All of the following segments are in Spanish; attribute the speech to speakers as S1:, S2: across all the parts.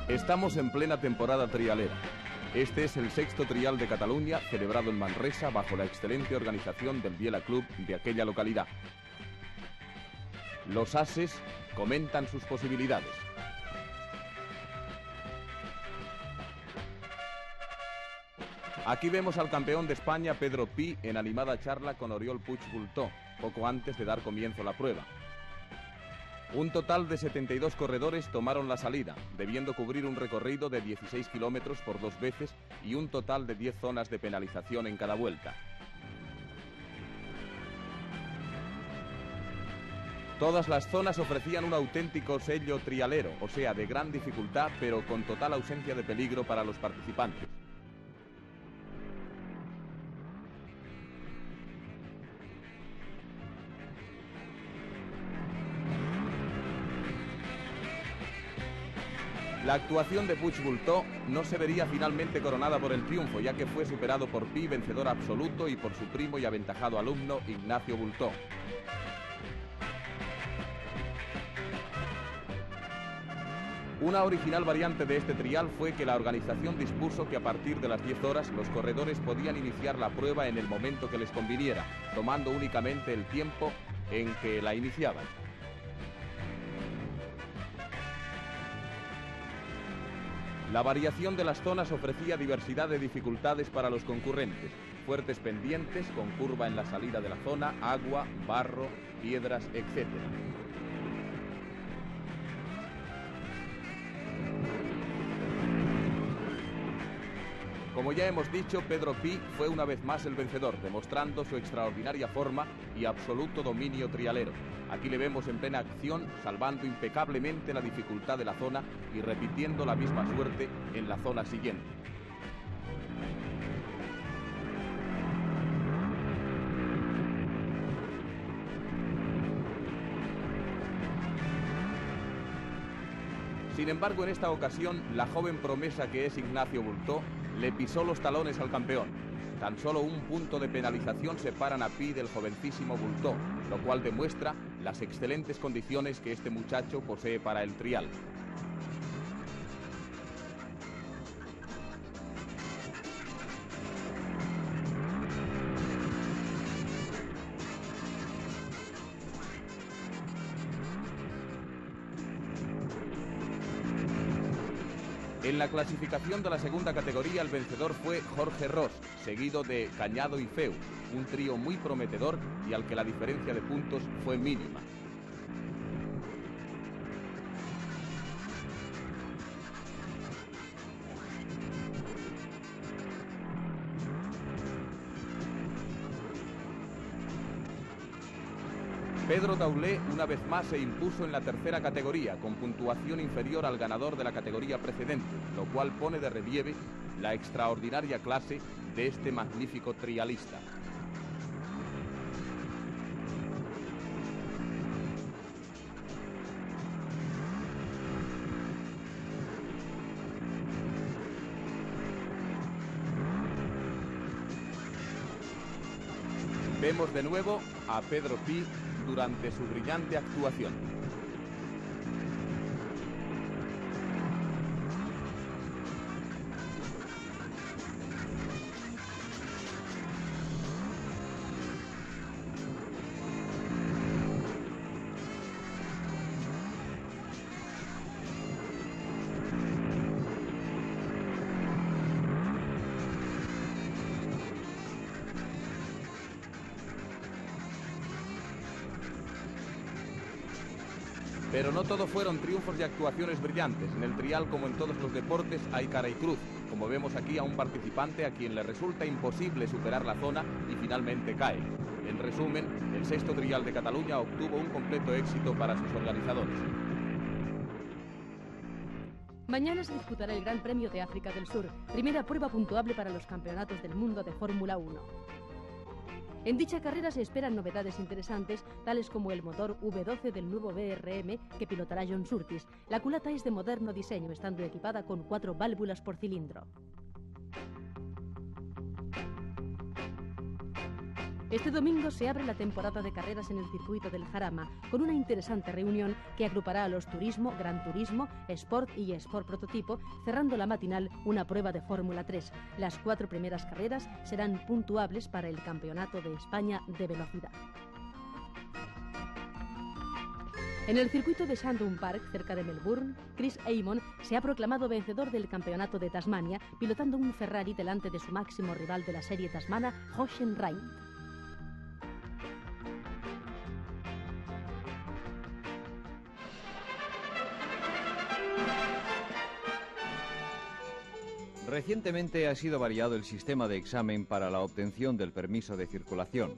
S1: Estamos en plena temporada trialera. Este es el sexto trial de Cataluña, celebrado en Manresa bajo la excelente organización del Biela Club de aquella localidad. Los ases comentan sus posibilidades. Aquí vemos al campeón de España, Pedro Pi, en animada charla con Oriol Puig Bultó, poco antes de dar comienzo a la prueba. Un total de 72 corredores tomaron la salida, debiendo cubrir un recorrido de 16 kilómetros por 2 veces y un total de 10 zonas de penalización en cada vuelta. Todas las zonas ofrecían un auténtico sello trialero, o sea, de gran dificultad, pero con total ausencia de peligro para los participantes. La actuación de Puig Bultó no se vería finalmente coronada por el triunfo, ya que fue superado por Pi, vencedor absoluto, y por su primo y aventajado alumno, Ignacio Bultó. Una original variante de este trial fue que la organización dispuso que a partir de las 10 horas los corredores podían iniciar la prueba en el momento que les conviniera, tomando únicamente el tiempo en que la iniciaban. La variación de las zonas ofrecía diversidad de dificultades para los concurrentes. Fuertes pendientes, con curva en la salida de la zona, agua, barro, piedras, etc. Como ya hemos dicho, Pedro Pi fue una vez más el vencedor, demostrando su extraordinaria forma y absoluto dominio trialero. Aquí le vemos en plena acción, salvando impecablemente la dificultad de la zona y repitiendo la misma suerte en la zona siguiente. Sin embargo, en esta ocasión, la joven promesa que es Ignacio Bultó le pisó los talones al campeón. Tan solo un punto de penalización separan a Pi del jovencísimo Bultó, lo cual demuestra las excelentes condiciones que este muchacho posee para el trial. En la clasificación de la segunda categoría, el vencedor fue Jorge Ros, seguido de Cañado y Feu, un trío muy prometedor y al que la diferencia de puntos fue mínima. Pedro Taulé una vez más se impuso en la tercera categoría, con puntuación inferior al ganador de la categoría precedente, lo cual pone de relieve la extraordinaria clase de este magnífico trialista. Vemos de nuevo a Pedro Pi durante su brillante actuación. Pero no todo fueron triunfos y actuaciones brillantes. En el trial, como en todos los deportes, hay cara y cruz. Como vemos aquí a un participante a quien le resulta imposible superar la zona y finalmente cae. En resumen, el sexto trial de Cataluña obtuvo un completo éxito para sus organizadores.
S2: Mañana se disputará el Gran Premio de África del Sur, primera prueba puntuable para los campeonatos del mundo de Fórmula 1. En dicha carrera se esperan novedades interesantes, tales como el motor V12 del nuevo BRM que pilotará John Surtees. La culata es de moderno diseño, estando equipada con 4 válvulas por cilindro. Este domingo se abre la temporada de carreras en el circuito del Jarama, con una interesante reunión que agrupará a los Turismo, Gran Turismo, Sport y Sport Prototipo, cerrando la matinal una prueba de Fórmula 3. Las 4 primeras carreras serán puntuables para el Campeonato de España de Velocidad. En el circuito de Shandong Park, cerca de Melbourne, Chris Amon se ha proclamado vencedor del Campeonato de Tasmania, pilotando un Ferrari delante de su máximo rival de la serie tasmana, Hoshen Rindt.
S3: Recientemente ha sido variado el sistema de examen para la obtención del permiso de circulación.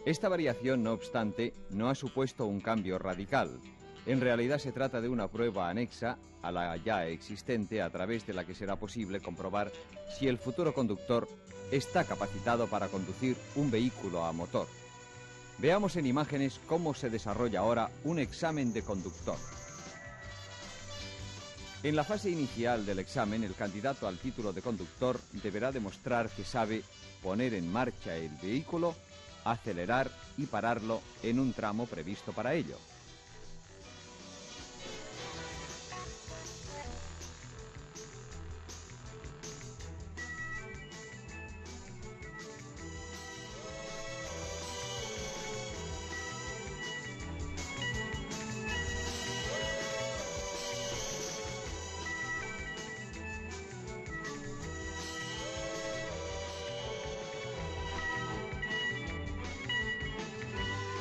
S3: Esta variación, no obstante, no ha supuesto un cambio radical. En realidad se trata de una prueba anexa a la ya existente, a través de la que será posible comprobar si el futuro conductor está capacitado para conducir un vehículo a motor. Veamos en imágenes cómo se desarrolla ahora un examen de conductor. En la fase inicial del examen, el candidato al título de conductor deberá demostrar que sabe poner en marcha el vehículo, acelerar y pararlo en un tramo previsto para ello.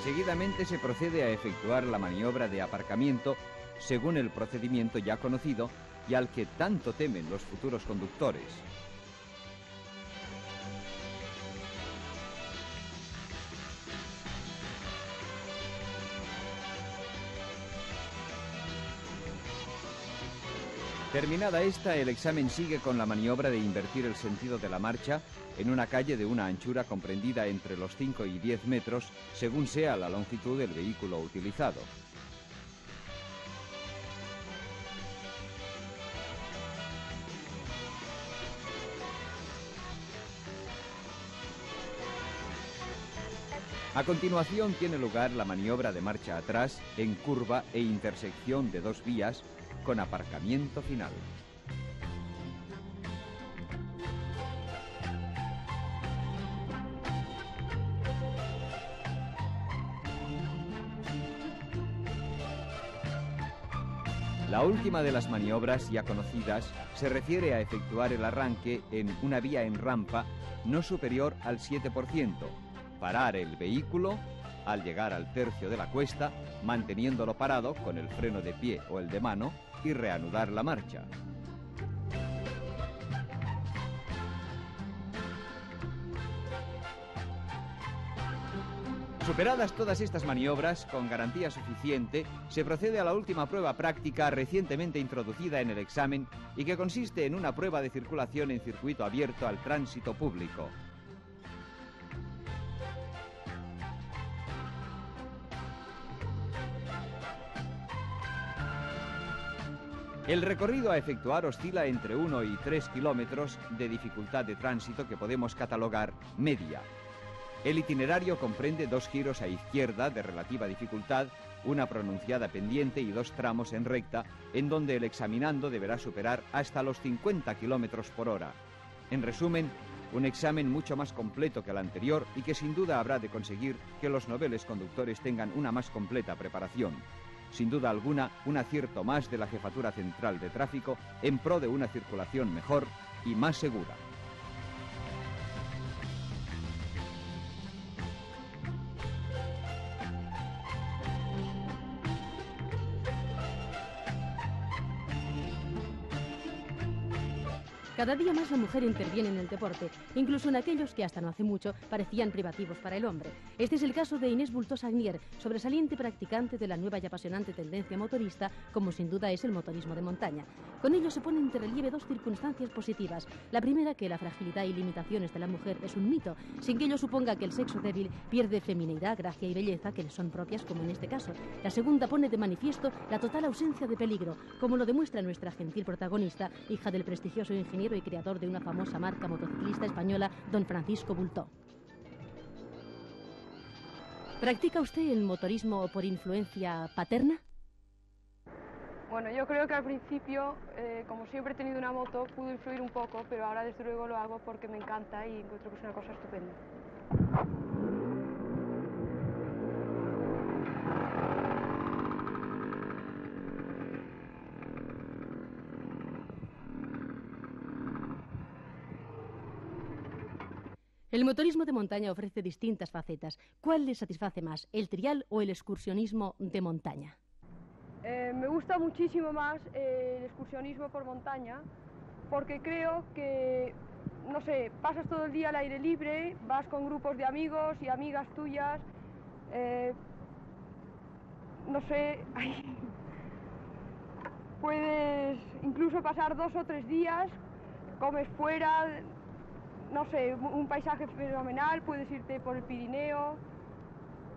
S3: Seguidamente se procede a efectuar la maniobra de aparcamiento según el procedimiento ya conocido y al que tanto temen los futuros conductores. Terminada esta, el examen sigue con la maniobra de invertir el sentido de la marcha en una calle de una anchura comprendida entre los 5 y 10 metros, según sea la longitud del vehículo utilizado. A continuación tiene lugar la maniobra de marcha atrás en curva e intersección de 2 vías con aparcamiento final. La última de las maniobras ya conocidas se refiere a efectuar el arranque en una vía en rampa no superior al 7%, parar el vehículo al llegar al tercio de la cuesta, manteniéndolo parado con el freno de pie o el de mano y reanudar la marcha. Superadas todas estas maniobras, con garantía suficiente, se procede a la última prueba práctica recientemente introducida en el examen y que consiste en una prueba de circulación en circuito abierto al tránsito público. El recorrido a efectuar oscila entre 1 y 3 kilómetros de dificultad de tránsito que podemos catalogar media. El itinerario comprende 2 giros a izquierda de relativa dificultad, una pronunciada pendiente y 2 tramos en recta, en donde el examinando deberá superar hasta los 50 kilómetros por hora. En resumen, un examen mucho más completo que el anterior y que sin duda habrá de conseguir que los noveles conductores tengan una más completa preparación. Sin duda alguna, un acierto más de la Jefatura Central de Tráfico en pro de una circulación mejor y más segura.
S2: Cada día más la mujer interviene en el deporte, incluso en aquellos que hasta no hace mucho parecían privativos para el hombre. Este es el caso de Inés Bultó-Sagnier, sobresaliente practicante de la nueva y apasionante tendencia motorista, como sin duda es el motorismo de montaña. Con ello se ponen de relieve 2 circunstancias positivas. La primera, que la fragilidad y limitaciones de la mujer es un mito, sin que ello suponga que el sexo débil pierde femineidad, gracia y belleza que le son propias, como en este caso. La segunda pone de manifiesto la total ausencia de peligro, como lo demuestra nuestra gentil protagonista, hija del prestigioso ingeniero y creador de una famosa marca motociclista española, don Francisco Bultó. ¿Practica usted el motorismo por influencia paterna?
S4: Bueno, yo creo que al principio, como siempre he tenido una moto, pudo influir un poco, pero ahora desde luego lo hago porque me encanta y encuentro que es una cosa estupenda.
S2: El motorismo de montaña ofrece distintas facetas. ¿Cuál le satisface más, el trial o el excursionismo de montaña?
S4: Me gusta muchísimo más el excursionismo por montaña porque creo que, no sé, pasas todo el día al aire libre, vas con grupos de amigos y amigas tuyas, no sé, puedes incluso pasar 2 o 3 días, comes fuera, no sé, un paisaje fenomenal, puedes irte por el Pirineo.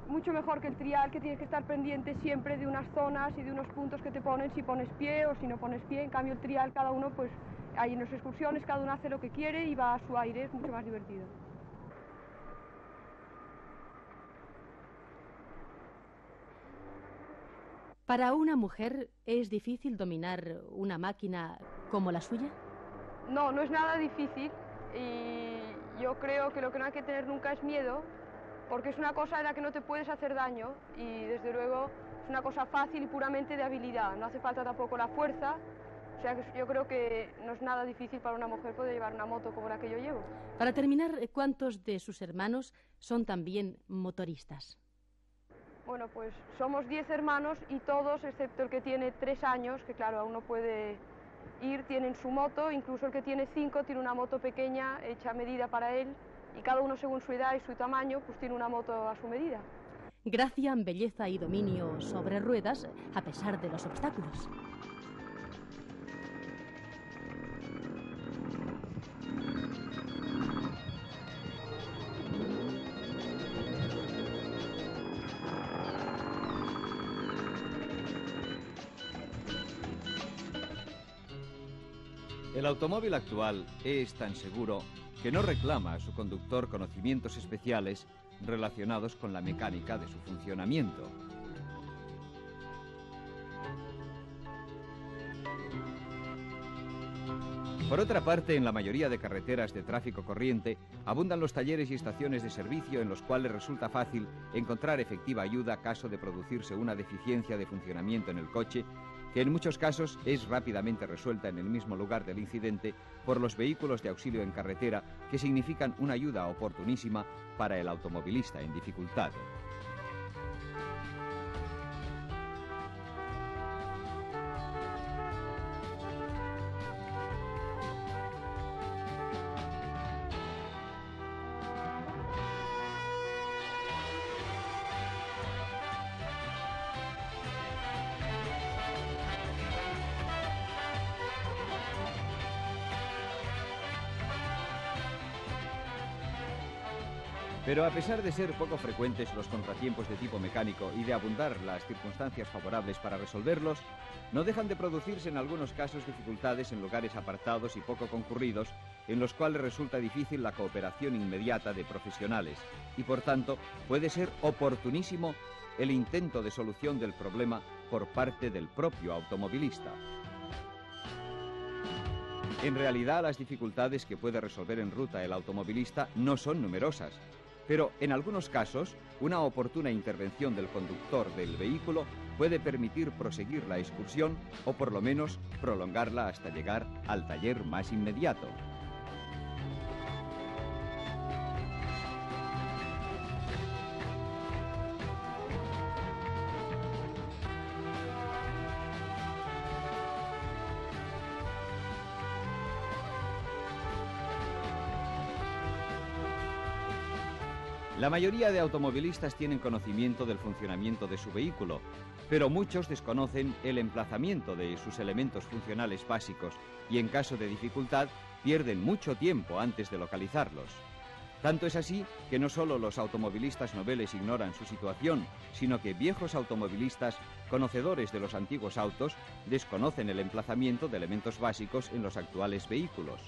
S4: Mucho mejor que el trial, que tienes que estar pendiente siempre de unas zonas y de unos puntos que te ponen, si pones pie o si no pones pie. En cambio el trial, cada uno, pues, hay en las excursiones, cada uno hace lo que quiere y va a su aire, es mucho más divertido.
S2: ¿Para una mujer es difícil dominar una máquina como la suya?
S4: No, no es nada difícil y yo creo que lo que no hay que tener nunca es miedo, porque es una cosa en la que no te puedes hacer daño y desde luego es una cosa fácil y puramente de habilidad, no hace falta tampoco la fuerza, o sea que yo creo que no es nada difícil para una mujer poder llevar una moto como la que yo llevo.
S2: Para terminar, ¿cuántos de sus hermanos son también motoristas?
S4: Bueno, pues somos 10 hermanos y todos, excepto el que tiene 3 años, que claro, aún no puede ir, tienen su moto, incluso el que tiene 5 tiene una moto pequeña hecha a medida para él, y cada uno según su edad y su tamaño, pues tiene una moto a su medida.
S2: Gracia, belleza y dominio sobre ruedas, a pesar de los obstáculos.
S3: El automóvil actual es tan seguro que no reclama a su conductor conocimientos especiales relacionados con la mecánica de su funcionamiento. Por otra parte, en la mayoría de carreteras de tráfico corriente abundan los talleres y estaciones de servicio en los cuales resulta fácil encontrar efectiva ayuda caso de producirse una deficiencia de funcionamiento en el coche, que en muchos casos es rápidamente resuelta en el mismo lugar del incidente por los vehículos de auxilio en carretera, que significan una ayuda oportunísima para el automovilista en dificultad. Pero a pesar de ser poco frecuentes los contratiempos de tipo mecánico y de abundar las circunstancias favorables para resolverlos, no dejan de producirse en algunos casos dificultades en lugares apartados y poco concurridos, en los cuales resulta difícil la cooperación inmediata de profesionales y, por tanto, puede ser oportunísimo el intento de solución del problema por parte del propio automovilista. En realidad, las dificultades que puede resolver en ruta el automovilista no son numerosas, pero en algunos casos, una oportuna intervención del conductor del vehículo puede permitir proseguir la excursión o por lo menos prolongarla hasta llegar al taller más inmediato. La mayoría de automovilistas tienen conocimiento del funcionamiento de su vehículo, pero muchos desconocen el emplazamiento de sus elementos funcionales básicos y en caso de dificultad pierden mucho tiempo antes de localizarlos. Tanto es así que no solo los automovilistas noveles ignoran su situación, sino que viejos automovilistas, conocedores de los antiguos autos, desconocen el emplazamiento de elementos básicos en los actuales vehículos.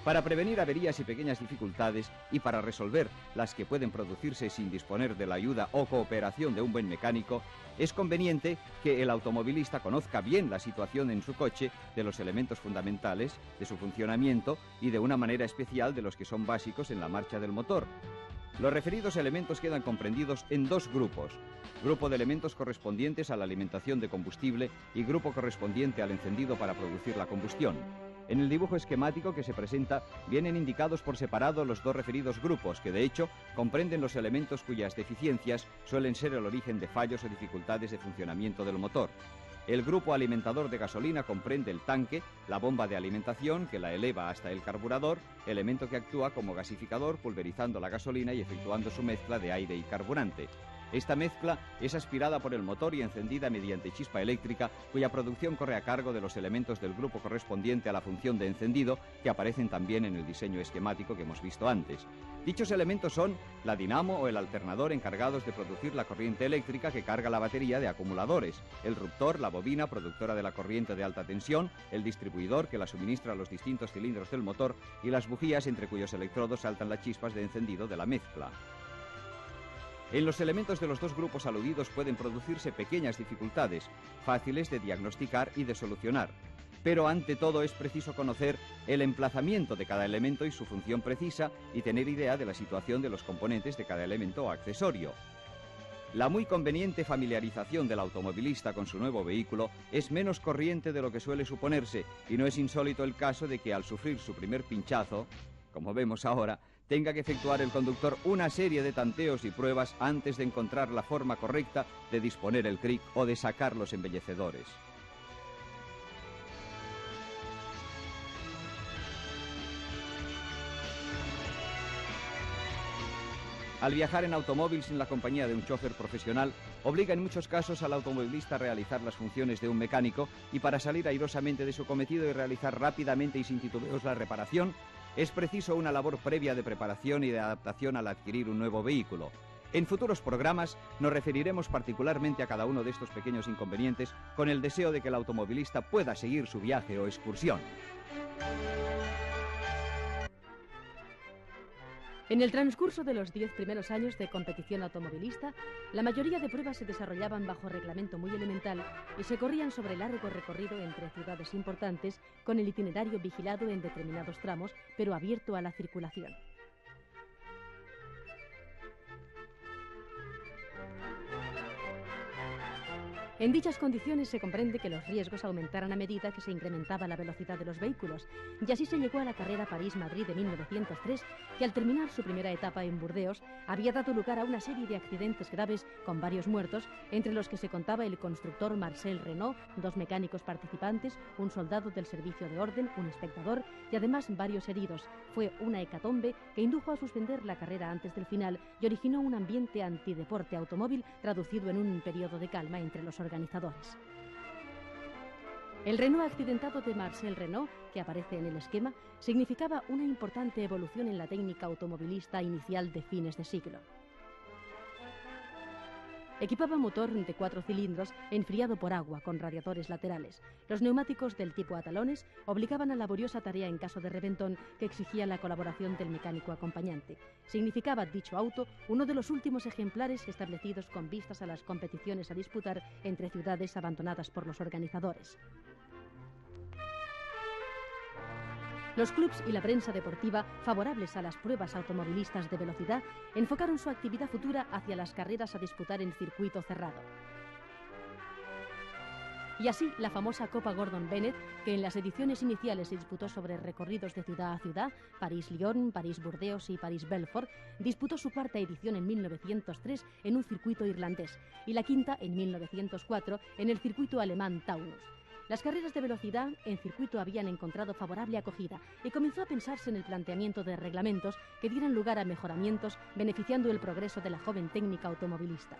S3: Para prevenir averías y pequeñas dificultades y para resolver las que pueden producirse sin disponer de la ayuda o cooperación de un buen mecánico, es conveniente que el automovilista conozca bien la situación en su coche de los elementos fundamentales, de su funcionamiento y de una manera especial de los que son básicos en la marcha del motor. Los referidos elementos quedan comprendidos en dos grupos: grupo de elementos correspondientes a la alimentación de combustible y grupo correspondiente al encendido para producir la combustión. En el dibujo esquemático que se presenta vienen indicados por separado los dos referidos grupos, que de hecho comprenden los elementos cuyas deficiencias suelen ser el origen de fallos o dificultades de funcionamiento del motor. El grupo alimentador de gasolina comprende el tanque, la bomba de alimentación que la eleva hasta el carburador, elemento que actúa como gasificador pulverizando la gasolina y efectuando su mezcla de aire y carburante. Esta mezcla es aspirada por el motor y encendida mediante chispa eléctrica, cuya producción corre a cargo de los elementos del grupo correspondiente a la función de encendido, que aparecen también en el diseño esquemático que hemos visto antes. Dichos elementos son la dinamo o el alternador encargados de producir la corriente eléctrica que carga la batería de acumuladores, el ruptor, la bobina productora de la corriente de alta tensión, el distribuidor que la suministra a los distintos cilindros del motor y las bujías entre cuyos electrodos saltan las chispas de encendido de la mezcla. En los elementos de los dos grupos aludidos pueden producirse pequeñas dificultades, fáciles de diagnosticar y de solucionar. Pero ante todo es preciso conocer el emplazamiento de cada elemento y su función precisa y tener idea de la situación de los componentes de cada elemento o accesorio. La muy conveniente familiarización del automovilista con su nuevo vehículo es menos corriente de lo que suele suponerse y no es insólito el caso de que al sufrir su primer pinchazo, como vemos ahora, tenga que efectuar el conductor una serie de tanteos y pruebas antes de encontrar la forma correcta de disponer el cric o de sacar los embellecedores. Al viajar en automóvil sin la compañía de un chofer profesional, obliga en muchos casos al automovilista a realizar las funciones de un mecánico y para salir airosamente de su cometido y realizar rápidamente y sin titubeos la reparación, es preciso una labor previa de preparación y de adaptación al adquirir un nuevo vehículo. En futuros programas nos referiremos particularmente a cada uno de estos pequeños inconvenientes con el deseo de que el automovilista pueda seguir su viaje o excursión.
S2: En el transcurso de los 10 primeros años de competición automovilista, la mayoría de pruebas se desarrollaban bajo reglamento muy elemental y se corrían sobre largo recorrido entre ciudades importantes con el itinerario vigilado en determinados tramos, pero abierto a la circulación. En dichas condiciones se comprende que los riesgos aumentaran a medida que se incrementaba la velocidad de los vehículos, y así se llegó a la carrera París-Madrid de 1903, que al terminar su primera etapa en Burdeos había dado lugar a una serie de accidentes graves con varios muertos, entre los que se contaba el constructor Marcel Renault, 2 mecánicos participantes, un soldado del servicio de orden, un espectador y además varios heridos. Fue una hecatombe que indujo a suspender la carrera antes del final y originó un ambiente antideporte automóvil traducido en un periodo de calma entre los organizadores. El Renault accidentado de Marcel Renault, que aparece en el esquema, significaba una importante evolución en la técnica automovilista inicial de fines de siglo. Equipaba motor de 4 cilindros enfriado por agua con radiadores laterales. Los neumáticos del tipo a talones obligaban a laboriosa tarea en caso de reventón que exigía la colaboración del mecánico acompañante. Significaba dicho auto uno de los últimos ejemplares establecidos con vistas a las competiciones a disputar entre ciudades abandonadas por los organizadores. Los clubs y la prensa deportiva, favorables a las pruebas automovilistas de velocidad, enfocaron su actividad futura hacia las carreras a disputar en circuito cerrado. Y así, la famosa Copa Gordon Bennett, que en las ediciones iniciales se disputó sobre recorridos de ciudad a ciudad, París-Lyon, París-Burdeos y París-Belfort, disputó su cuarta edición en 1903 en un circuito irlandés y la quinta en 1904 en el circuito alemán Taunus. Las carreras de velocidad en circuito habían encontrado favorable acogida y comenzó a pensarse en el planteamiento de reglamentos que dieran lugar a mejoramientos beneficiando el progreso de la joven técnica automovilista.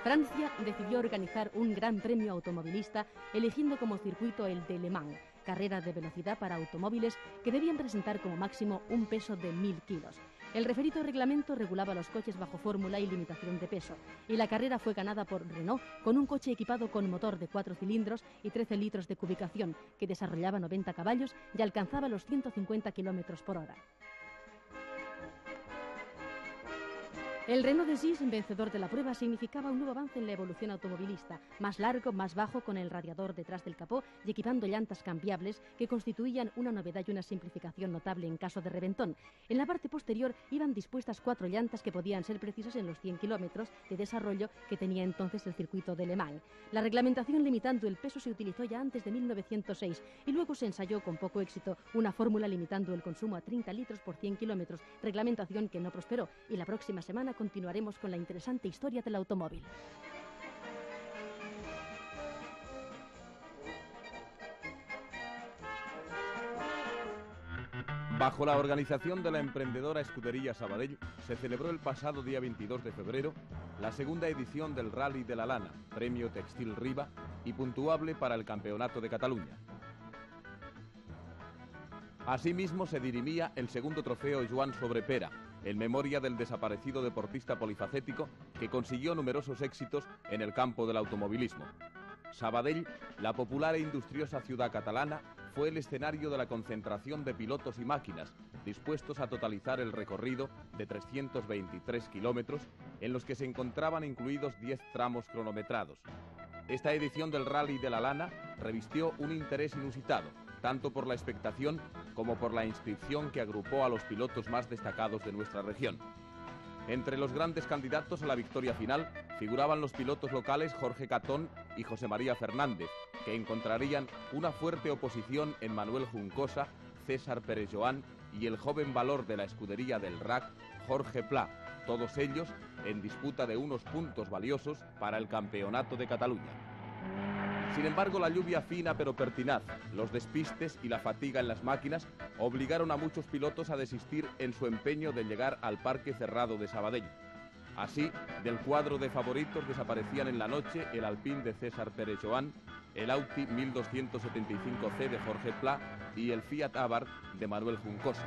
S2: Francia decidió organizar un gran premio automovilista eligiendo como circuito el de Le Mans, carrera de velocidad para automóviles que debían presentar como máximo un peso de 1000 kilos. El referido reglamento regulaba los coches bajo fórmula y limitación de peso, y la carrera fue ganada por Renault con un coche equipado con motor de 4 cilindros y 13 litros de cubicación, que desarrollaba 90 caballos y alcanzaba los 150 km por hora. El Renault de Gis, vencedor de la prueba, significaba un nuevo avance en la evolución automovilista, más largo, más bajo, con el radiador detrás del capó y equipando llantas cambiables que constituían una novedad y una simplificación notable en caso de reventón. En la parte posterior iban dispuestas 4 llantas que podían ser precisas en los 100 kilómetros de desarrollo que tenía entonces el circuito de Le Mans. La reglamentación limitando el peso se utilizó ya antes de 1906 y luego se ensayó con poco éxito una fórmula limitando el consumo a 30 litros por 100 kilómetros, reglamentación que no prosperó, y la próxima semana continuaremos con la interesante historia del automóvil.
S1: Bajo la organización de la emprendedora escudería Sabadell, se celebró el pasado día 22 de febrero la segunda edición del Rally de la Lana, premio Textil Riva y puntuable para el Campeonato de Cataluña. Asimismo se dirimía el segundo trofeo Joan Sobrepera, en memoria del desaparecido deportista polifacético que consiguió numerosos éxitos en el campo del automovilismo. Sabadell, la popular e industriosa ciudad catalana, fue el escenario de la concentración de pilotos y máquinas dispuestos a totalizar el recorrido de 323 kilómetros, en los que se encontraban incluidos 10 tramos cronometrados. Esta edición del Rally de la Lana revistió un interés inusitado, tanto por la expectación como por la inscripción que agrupó a los pilotos más destacados de nuestra región. Entre los grandes candidatos a la victoria final figuraban los pilotos locales Jorge Catón y José María Fernández, que encontrarían una fuerte oposición en Manuel Juncosa, César Pérez-Joan y el joven valor de la escudería del RAC, Jorge Pla, todos ellos en disputa de unos puntos valiosos para el Campeonato de Cataluña. Sin embargo, la lluvia fina pero pertinaz, los despistes y la fatiga en las máquinas obligaron a muchos pilotos a desistir en su empeño de llegar al parque cerrado de Sabadell. Así, del cuadro de favoritos desaparecían en la noche el Alpine de César Pérez-Joan, el Audi 1275C de Jorge Pla y el Fiat Abarth de Manuel Juncosa.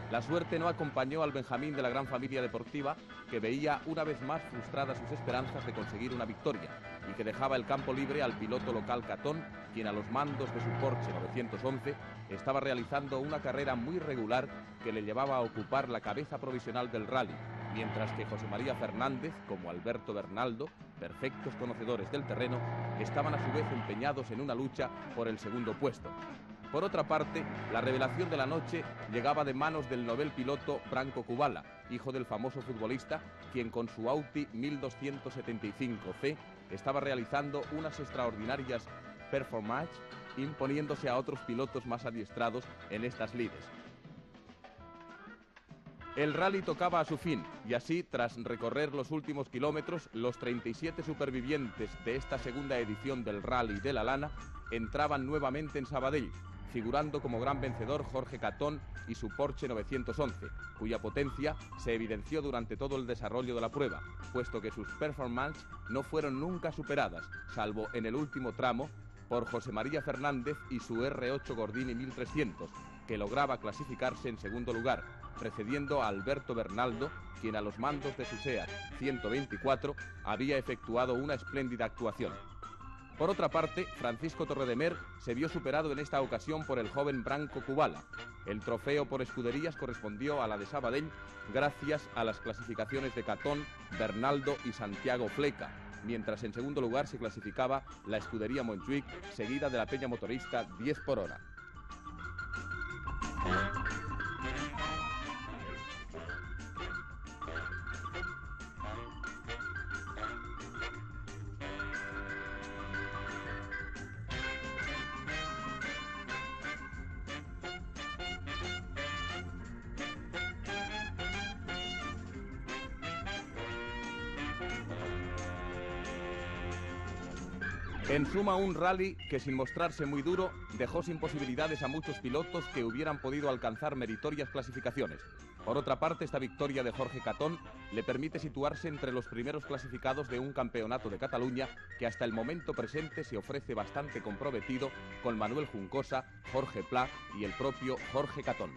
S1: La suerte no acompañó al Benjamín de la gran familia deportiva, que veía una vez más frustradas sus esperanzas de conseguir una victoria y que dejaba el campo libre al piloto local Catón, quien a los mandos de su Porsche 911 estaba realizando una carrera muy regular que le llevaba a ocupar la cabeza provisional del rally, mientras que José María Fernández, como Alberto Bernaldo, perfectos conocedores del terreno, estaban a su vez empeñados en una lucha por el segundo puesto. Por otra parte, la revelación de la noche llegaba de manos del novel piloto Branco Kubala, hijo del famoso futbolista, quien con su Audi 1275C estaba realizando unas extraordinarias performances, imponiéndose a otros pilotos más adiestrados en estas lides. El rally tocaba a su fin y así, tras recorrer los últimos kilómetros, los 37 supervivientes de esta segunda edición del Rally de la Lana entraban nuevamente en Sabadell, figurando como gran vencedor Jorge Catón y su Porsche 911, cuya potencia se evidenció durante todo el desarrollo de la prueba, puesto que sus performances no fueron nunca superadas, salvo en el último tramo, por José María Fernández y su R8 Gordini 1300, que lograba clasificarse en segundo lugar, precediendo a Alberto Bernaldo, quien a los mandos de su SEAT 124 había efectuado una espléndida actuación. Por otra parte, Francisco Torredemer se vio superado en esta ocasión por el joven Branco Kubala. El trofeo por escuderías correspondió a la de Sabadell gracias a las clasificaciones de Catón, Bernaldo y Santiago Fleca, mientras en segundo lugar se clasificaba la escudería Montjuic, seguida de la Peña Motorista 10 por hora. En suma, un rally que, sin mostrarse muy duro, dejó sin posibilidades a muchos pilotos que hubieran podido alcanzar meritorias clasificaciones. Por otra parte, esta victoria de Jorge Catón le permite situarse entre los primeros clasificados de un campeonato de Cataluña que hasta el momento presente se ofrece bastante comprometido con Manuel Juncosa, Jorge Pla y el propio Jorge Catón.